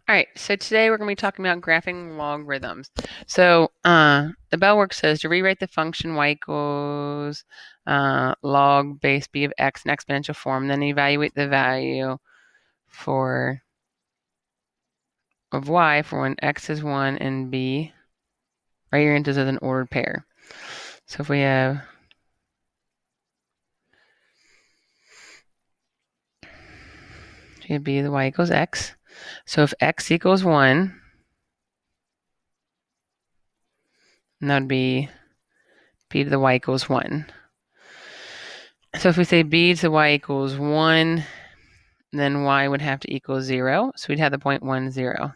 All right, so today we're going to be talking about graphing logarithms. So the bell work says to rewrite the function y equals log base b of x in exponential form, then evaluate the value of y for when x is 1 and b, write your integers as an ordered pair. So if we have b, the y equals x. So if x equals 1, that would be b to the y equals 1. So if we say b to the y equals 1, then y would have to equal 0. So we'd have the point 1, 0.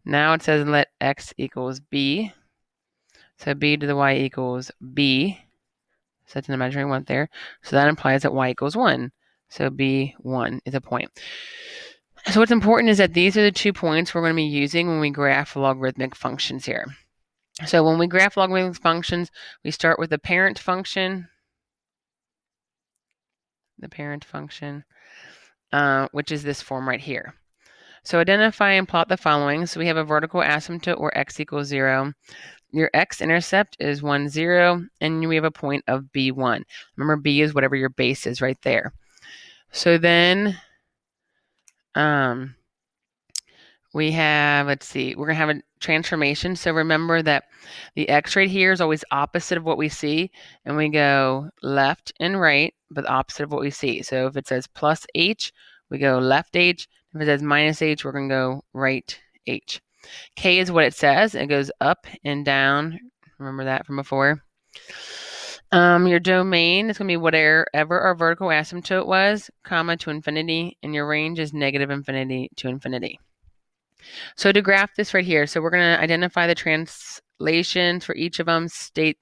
Now it says let x equals b. So b to the y equals b. So that's an imaginary 1 there. So that implies that y equals 1. So b1 is a point. So what's important is that these are the 2 points we're going to be using when we graph logarithmic functions here. So when we graph logarithmic functions, we start with the parent function, which is this form right here. So identify and plot the following. So we have a vertical asymptote where x equals 0. Your x-intercept is 1, 0, and we have a point of b1. Remember, b is whatever your base is right there. So then we have, let's see, we're going to have a transformation. So remember that the x right here is always opposite of what we see, and we go left and right, but opposite of what we see. So if it says plus h, we go left h. If it says minus h, we're going to go right h. K is what it says. It goes up and down. Remember that from before. Your domain is going to be whatever our vertical asymptote was, comma to infinity, and your range is negative infinity to infinity. So to graph this right here, so we're going to identify the translations for each of them, state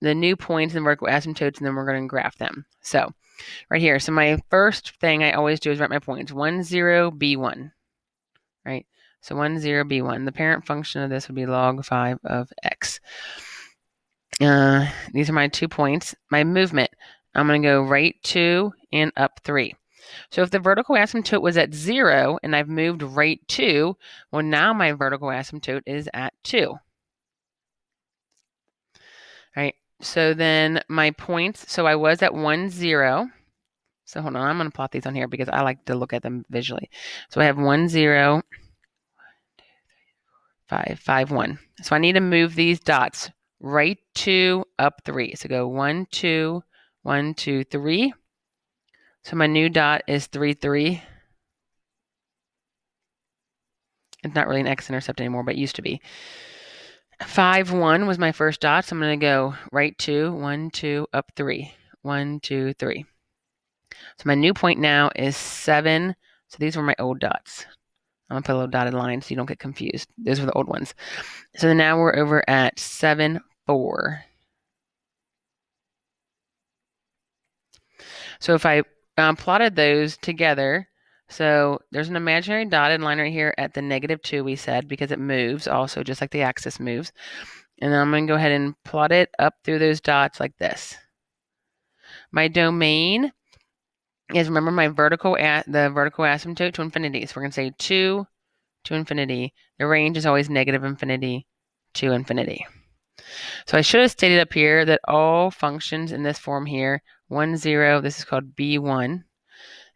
the new points in vertical asymptotes, and then we're going to graph them. So right here, so my first thing I always do is write my points, 1, 0, b1, right? So 1, 0, b1. The parent function of this would be log 5 of x. These are my 2 points. My movement, I'm going to go right 2 and up 3. So if the vertical asymptote was at 0 and I've moved right 2, well, now my vertical asymptote is at 2. All right, so then my points, so I was at 1, 0. So hold on, I'm going to plot these on here because I like to look at them visually. So I have 1, 0, 5, 5, 1. So I need to move these dots right 2, up 3. So go 1, 2, 1, 2, 3. So my new dot is 3, 3. It's not really an x-intercept anymore, but it used to be. 5, 1 was my first dot, so I'm going to go right 2, 1, 2, up 3. 1, 2, 3. So my new point now is 7. So these were my old dots. I'm going to put a little dotted line so you don't get confused. Those were the old ones. So now we're over at 7, 4. So if I plotted those together, so there's an imaginary dotted line right here at the -2, we said, because it moves also, just like the axis moves. And then I'm going to go ahead and plot it up through those dots like this. My domain is, remember, my vertical asymptote to infinity. So we're going to say 2 to infinity. The range is always negative infinity to infinity. So I should have stated up here that all functions in this form here, 1, 0, this is called b1,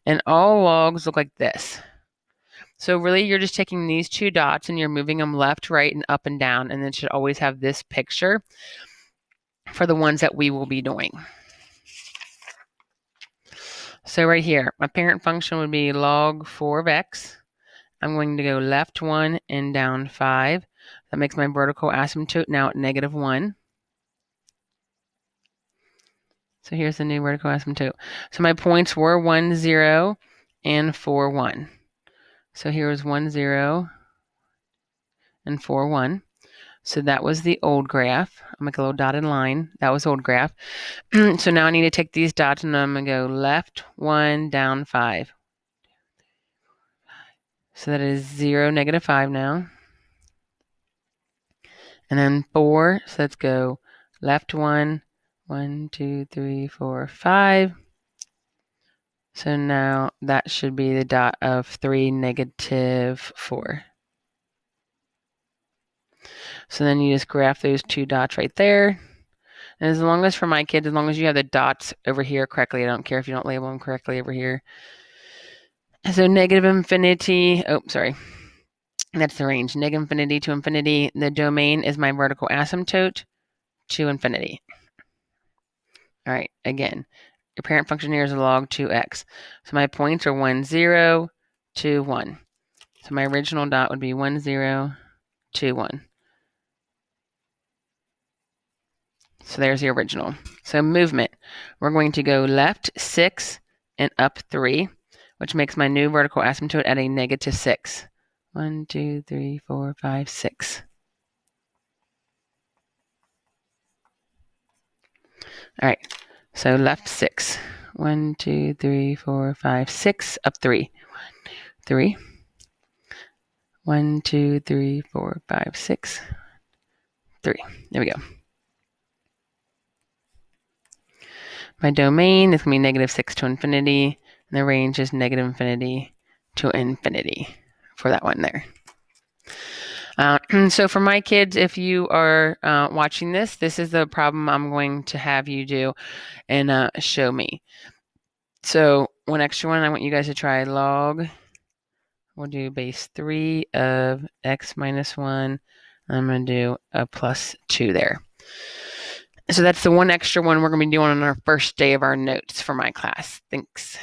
and all logs look like this. So really you're just taking these 2 dots and you're moving them left, right, and up and down, and it should always have this picture for the ones that we will be doing. So right here, my parent function would be log 4 of x. I'm going to go left 1 and down 5. That makes my vertical asymptote now at -1. So here's the new vertical asymptote. So my points were 1, 0, and 4, 1. So here was 1, 0, and 4, 1. So that was the old graph. I'll make a little dotted line. That was old graph. So now I need to take these dots and I'm going to go left 1, down 5. So that is 0, -5 now. And then 4, so let's go left 1, 1, 2, 3, 4, 5. So now that should be the dot of 3, -4. So then you just graph those two dots right there. And as long as for my kids, as long as you have the dots over here correctly, I don't care if you don't label them correctly over here. So -infinity, oh, sorry. That's the range, -infinity to infinity. The domain is my vertical asymptote to infinity. All right, again, your parent function here is log 2x. So my points are 1, 0, 2, 1. So my original dot would be 1, 0, 2, 1. So there's the original. So movement, we're going to go left 6 and up 3, which makes my new vertical asymptote at a -6. 1, 2, 3, 4, 5, 6. All right, so left 6. 1, 2, 3, 4, 5, 6, up 3. 3. 1, 2, 3, 4, 5, 6, 3. There we go. My domain is going to be -6 to infinity, and the range is -infinity to infinity for that one there. So for my kids, if you are watching this, this is the problem I'm going to have you do and show me. So one extra one, I want you guys to try log. We'll do base 3 of x minus 1. I'm going to do a plus 2 there. So that's the one extra one we're going to be doing on our first day of our notes for my class. Thanks.